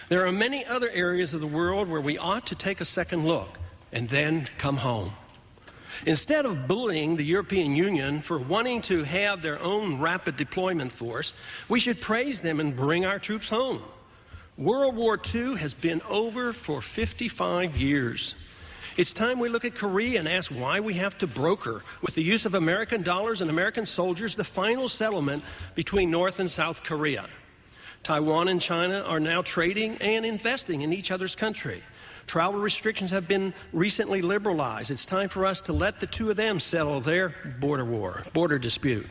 There are many other areas of the world where we ought to take a second look and then come home. Instead of bullying the European Union for wanting to have their own rapid deployment force, we should praise them and bring our troops home. World War II has been over for 55 years. It's time we look at Korea and ask why we have to broker, with the use of American dollars and American soldiers, the final settlement between North and South Korea. Taiwan and China are now trading and investing in each other's country. Travel restrictions have been recently liberalized. It's time for us to let the two of them settle their border dispute.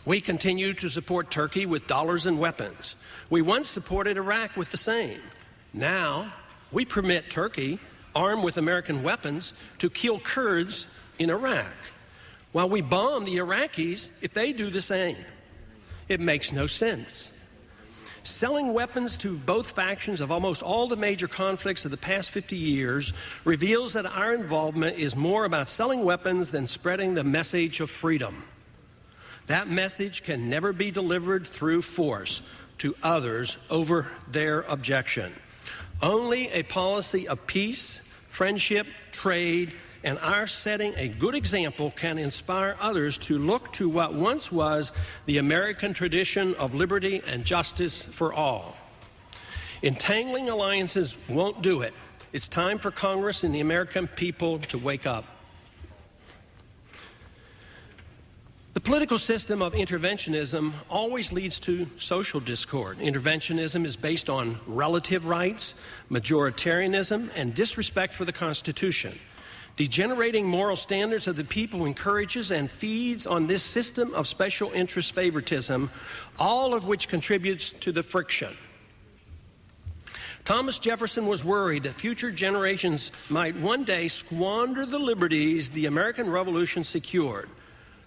We continue to support Turkey with dollars and weapons. We once supported Iraq with the same. Now, we permit Turkey, armed with American weapons, to kill Kurds in Iraq, while we bomb the Iraqis if they do the same. It makes no sense. Selling weapons to both factions of almost all the major conflicts of the past 50 years reveals that our involvement is more about selling weapons than spreading the message of freedom. That message can never be delivered through force to others over their objection. Only a policy of peace, friendship, trade, and our setting a good example can inspire others to look to what once was the American tradition of liberty and justice for all. Entangling alliances won't do it. It's time for Congress and the American people to wake up. The political system of interventionism always leads to social discord. Interventionism is based on relative rights, majoritarianism, and disrespect for the Constitution. Degenerating moral standards of the people encourages and feeds on this system of special interest favoritism, all of which contributes to the friction. Thomas Jefferson was worried that future generations might one day squander the liberties the American Revolution secured.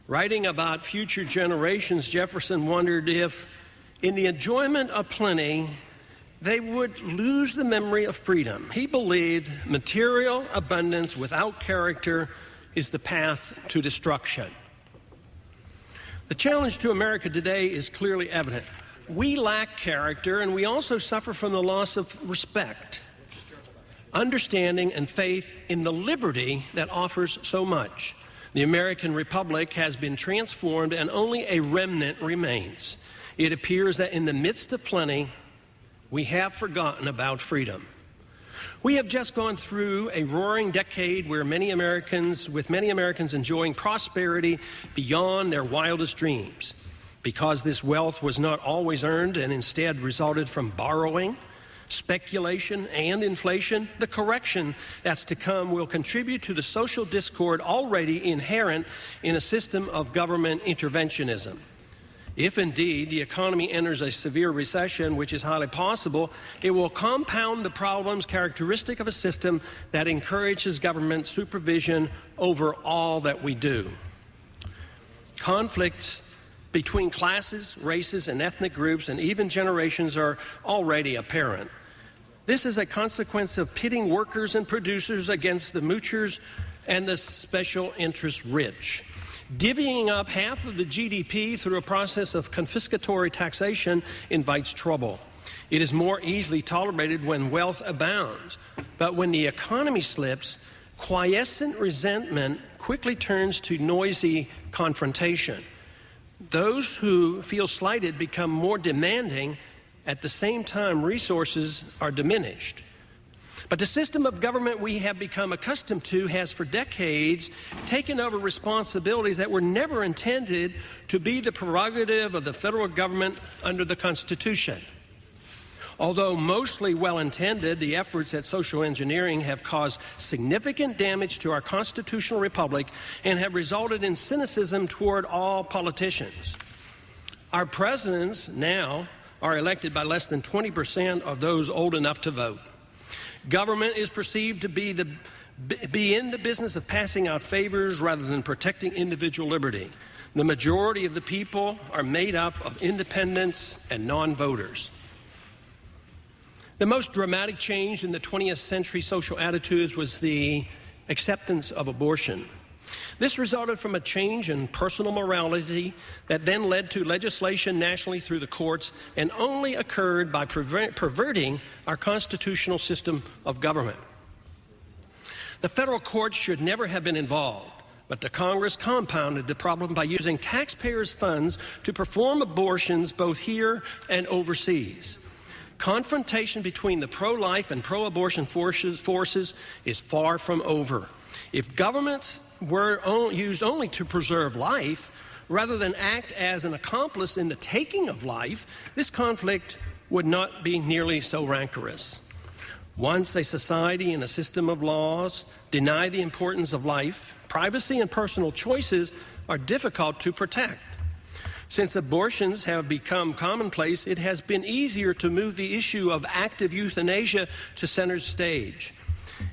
Writing about future generations, Jefferson wondered if, in the enjoyment of plenty, they would lose the memory of freedom. He believed material abundance without character is the path to destruction. The challenge to America today is clearly evident. We lack character, and we also suffer from the loss of respect, understanding, and faith in the liberty that offers so much. The American Republic has been transformed, and only a remnant remains. It appears that in the midst of plenty, we have forgotten about freedom. We have just gone through a roaring decade where many Americans enjoying prosperity beyond their wildest dreams. Because this wealth was not always earned and instead resulted from borrowing, speculation, and inflation, the correction that's to come will contribute to the social discord already inherent in a system of government interventionism. If indeed the economy enters a severe recession, which is highly possible, it will compound the problems characteristic of a system that encourages government supervision over all that we do. Conflicts between classes, races, and ethnic groups, and even generations are already apparent. This is a consequence of pitting workers and producers against the moochers and the special interest rich. Divvying up half of the GDP through a process of confiscatory taxation invites trouble. It is more easily tolerated when wealth abounds, but when the economy slips, quiescent resentment quickly turns to noisy confrontation. Those who feel slighted become more demanding. At the same time, resources are diminished. But the system of government we have become accustomed to has for decades taken over responsibilities that were never intended to be the prerogative of the federal government under the Constitution. Although mostly well-intended, the efforts at social engineering have caused significant damage to our constitutional republic and have resulted in cynicism toward all politicians. Our presidents now are elected by less than 20% of those old enough to vote. Government is perceived to be in the business of passing out favors rather than protecting individual liberty. The majority of the people are made up of independents and non-voters. The most dramatic change in the 20th century social attitudes was the acceptance of abortion. This resulted from a change in personal morality that then led to legislation nationally through the courts and only occurred by perverting our constitutional system of government. The federal courts should never have been involved, but the Congress compounded the problem by using taxpayers' funds to perform abortions both here and overseas. Confrontation between the pro-life and pro-abortion forces is far from over. If governments were used only to preserve life, rather than act as an accomplice in the taking of life, this conflict would not be nearly so rancorous. Once a society and a system of laws deny the importance of life, privacy and personal choices are difficult to protect. Since abortions have become commonplace, it has been easier to move the issue of active euthanasia to center stage.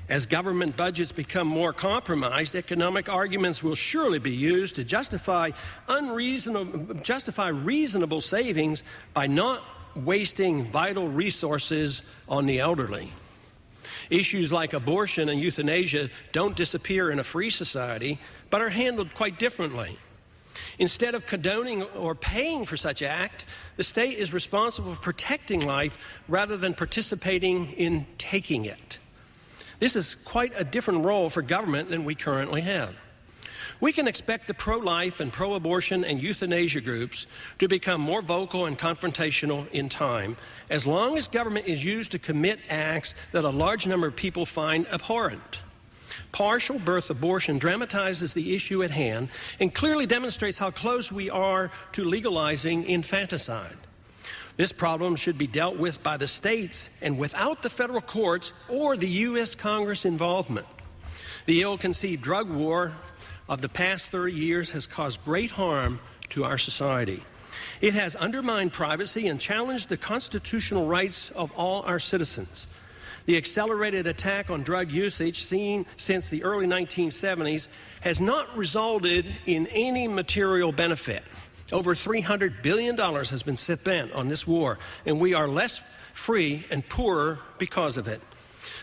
As government budgets become more compromised, economic arguments will surely be used to justify reasonable savings by not wasting vital resources on the elderly. Issues like abortion and euthanasia don't disappear in a free society, but are handled quite differently. Instead of condoning or paying for such act, the state is responsible for protecting life rather than participating in taking it. This is quite a different role for government than we currently have. We can expect the pro-life and pro-abortion and euthanasia groups to become more vocal and confrontational in time, as long as government is used to commit acts that a large number of people find abhorrent. Partial birth abortion dramatizes the issue at hand and clearly demonstrates how close we are to legalizing infanticide. This problem should be dealt with by the states and without the federal courts or the U.S. Congress involvement. The ill-conceived drug war of the past 30 years has caused great harm to our society. It has undermined privacy and challenged the constitutional rights of all our citizens. The accelerated attack on drug usage seen since the early 1970s has not resulted in any material benefit. Over $300 billion has been spent on this war, and we are less free and poorer because of it.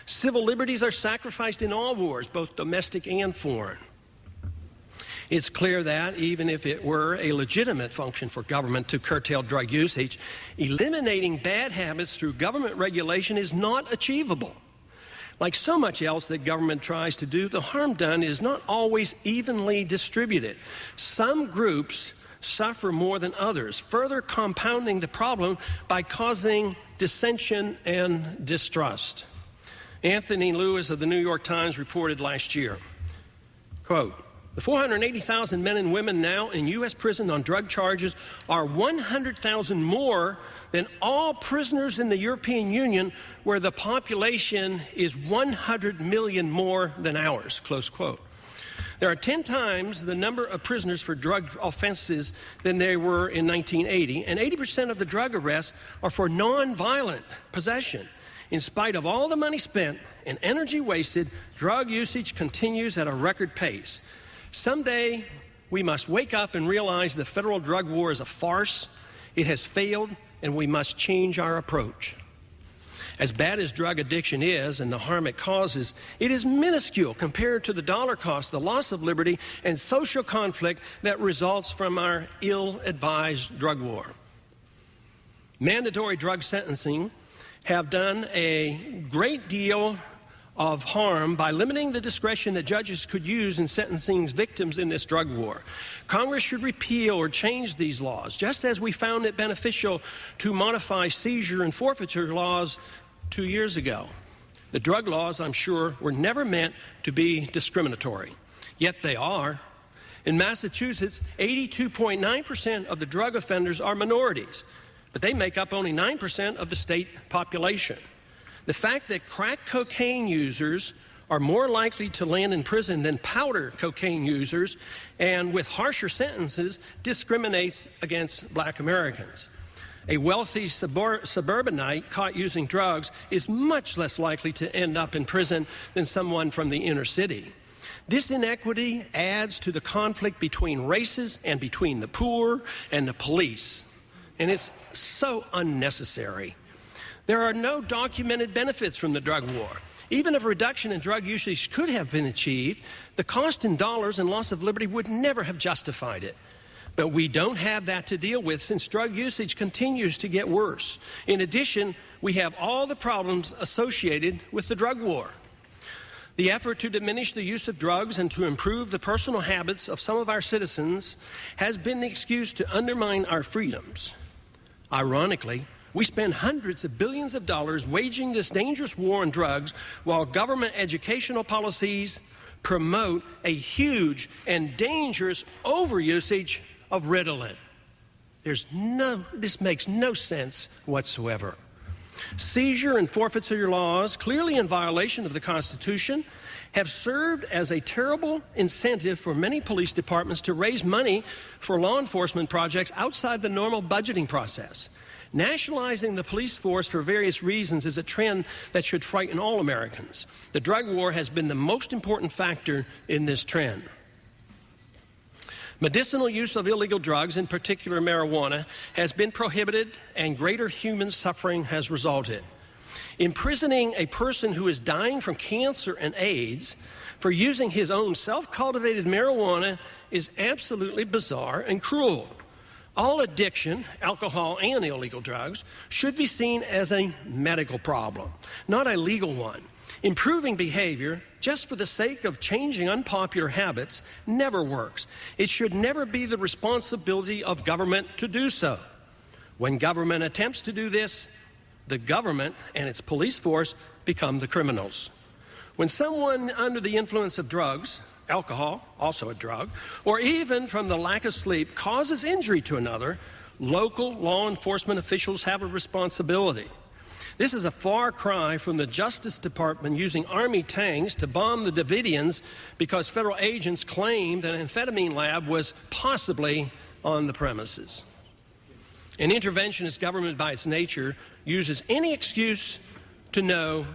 Civil liberties are sacrificed in all wars, both domestic and foreign. It's clear that, even if it were a legitimate function for government to curtail drug usage, eliminating bad habits through government regulation is not achievable. Like so much else that government tries to do, the harm done is not always evenly distributed. Some groups suffer more than others, further compounding the problem by causing dissension and distrust. Anthony Lewis of the New York Times reported last year, quote, "The 480,000 men and women now in U.S. prison on drug charges are 100,000 more than all prisoners in the European Union, where the population is 100 million more than ours," close quote. There are 10 times the number of prisoners for drug offenses than there were in 1980, and 80% of the drug arrests are for nonviolent possession. In spite of all the money spent and energy wasted, drug usage continues at a record pace. Someday, we must wake up and realize the federal drug war is a farce. It has failed, and we must change our approach. As bad as drug addiction is and the harm it causes, it is minuscule compared to the dollar cost, the loss of liberty, and social conflict that results from our ill-advised drug war. Mandatory drug sentencing have done a great deal of harm by limiting the discretion that judges could use in sentencing victims in this drug war. Congress should repeal or change these laws, just as we found it beneficial to modify seizure and forfeiture laws 2 years ago. The drug laws, I'm sure, were never meant to be discriminatory, yet they are. In Massachusetts, 82.9% of the drug offenders are minorities, but they make up only 9% of the state population. The fact that crack cocaine users are more likely to land in prison than powder cocaine users, and with harsher sentences, discriminates against black Americans. A wealthy suburbanite caught using drugs is much less likely to end up in prison than someone from the inner city. This inequity adds to the conflict between races and between the poor and the police, and it's so unnecessary. There are no documented benefits from the drug war. Even if a reduction in drug usage could have been achieved, the cost in dollars and loss of liberty would never have justified it. But we don't have that to deal with since drug usage continues to get worse. In addition, we have all the problems associated with the drug war. The effort to diminish the use of drugs and to improve the personal habits of some of our citizens has been the excuse to undermine our freedoms. Ironically, we spend hundreds of billions of dollars waging this dangerous war on drugs while government educational policies promote a huge and dangerous overusage of Ritalin. This makes no sense whatsoever. Seizure and forfeiture laws, clearly in violation of the Constitution, have served as a terrible incentive for many police departments to raise money for law enforcement projects outside the normal budgeting process. Nationalizing the police force for various reasons is a trend that should frighten all Americans. The drug war has been the most important factor in this trend. Medicinal use of illegal drugs, in particular marijuana, has been prohibited and greater human suffering has resulted. Imprisoning a person who is dying from cancer and AIDS for using his own self-cultivated marijuana is absolutely bizarre and cruel. All addiction, alcohol and illegal drugs, should be seen as a medical problem, not a legal one. Improving behavior just for the sake of changing unpopular habits never works. It should never be the responsibility of government to do so. When government attempts to do this, the government and its police force become the criminals. When someone under the influence of drugs, alcohol, also a drug, or even from the lack of sleep causes injury to another, local law enforcement officials have a responsibility. This is a far cry from the Justice Department using Army tanks to bomb the Davidians because federal agents claimed an amphetamine lab was possibly on the premises. An interventionist government by its nature uses any excuse to know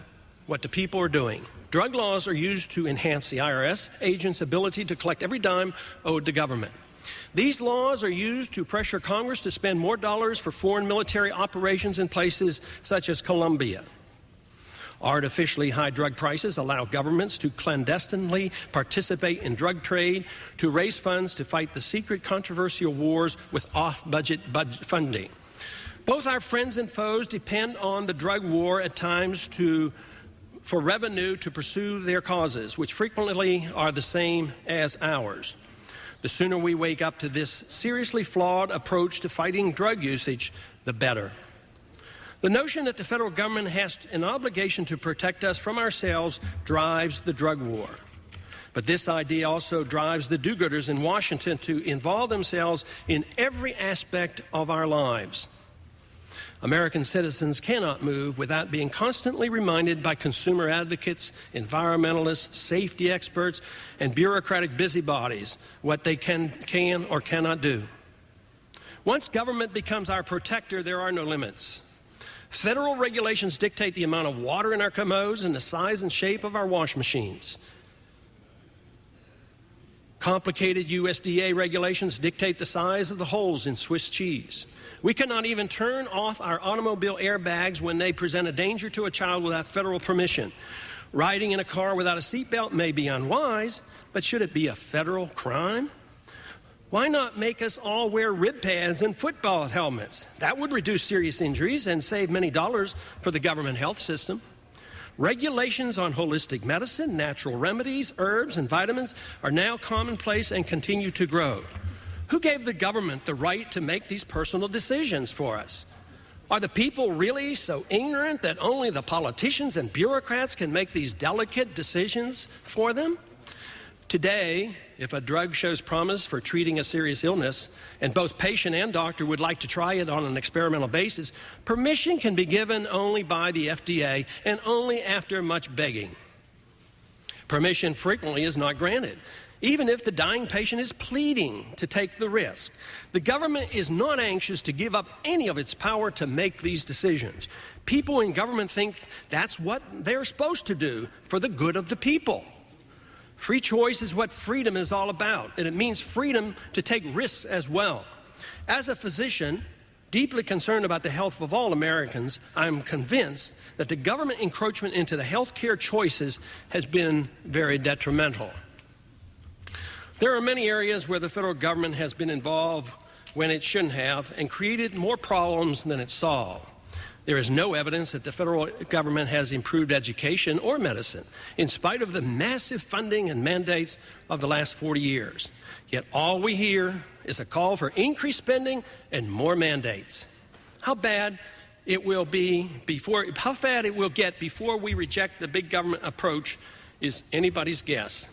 what the people are doing. Drug laws are used to enhance the IRS agents' ability to collect every dime owed to government. These laws are used to pressure Congress to spend more dollars for foreign military operations in places such as Colombia. Artificially high drug prices allow governments to clandestinely participate in drug trade to raise funds to fight the secret controversial wars with off-budget funding. Both our friends and foes depend on the drug war at times for revenue to pursue their causes, which frequently are the same as ours. The sooner we wake up to this seriously flawed approach to fighting drug usage, the better. The notion that the federal government has an obligation to protect us from ourselves drives the drug war. But this idea also drives the do-gooders in Washington to involve themselves in every aspect of our lives. American citizens cannot move without being constantly reminded by consumer advocates, environmentalists, safety experts, and bureaucratic busybodies what they can or cannot do. Once government becomes our protector, there are no limits. Federal regulations dictate the amount of water in our commodes and the size and shape of our wash machines. Complicated USDA regulations dictate the size of the holes in Swiss cheese. We cannot even turn off our automobile airbags when they present a danger to a child without federal permission. Riding in a car without a seatbelt may be unwise, but should it be a federal crime? Why not make us all wear rib pads and football helmets? That would reduce serious injuries and save many dollars for the government health system. Regulations on holistic medicine, natural remedies, herbs, and vitamins are now commonplace and continue to grow. Who gave the government the right to make these personal decisions for us? Are the people really so ignorant that only the politicians and bureaucrats can make these delicate decisions for them? Today, if a drug shows promise for treating a serious illness, and both patient and doctor would like to try it on an experimental basis, permission can be given only by the FDA and only after much begging. Permission frequently is not granted, even if the dying patient is pleading to take the risk. The government is not anxious to give up any of its power to make these decisions. People in government think that's what they're supposed to do for the good of the people. Free choice is what freedom is all about, and it means freedom to take risks as well. As a physician, Deeply concerned about the health of all Americans, I'm convinced that the government encroachment into the health care choices has been very detrimental. There are many areas where the federal government has been involved when it shouldn't have and created more problems than it solved. There is no evidence that the federal government has improved education or medicine, in spite of the massive funding and mandates of the last 40 years. Yet all we hear is a call for increased spending and more mandates. How bad it will get before we reject the big government approach is anybody's guess.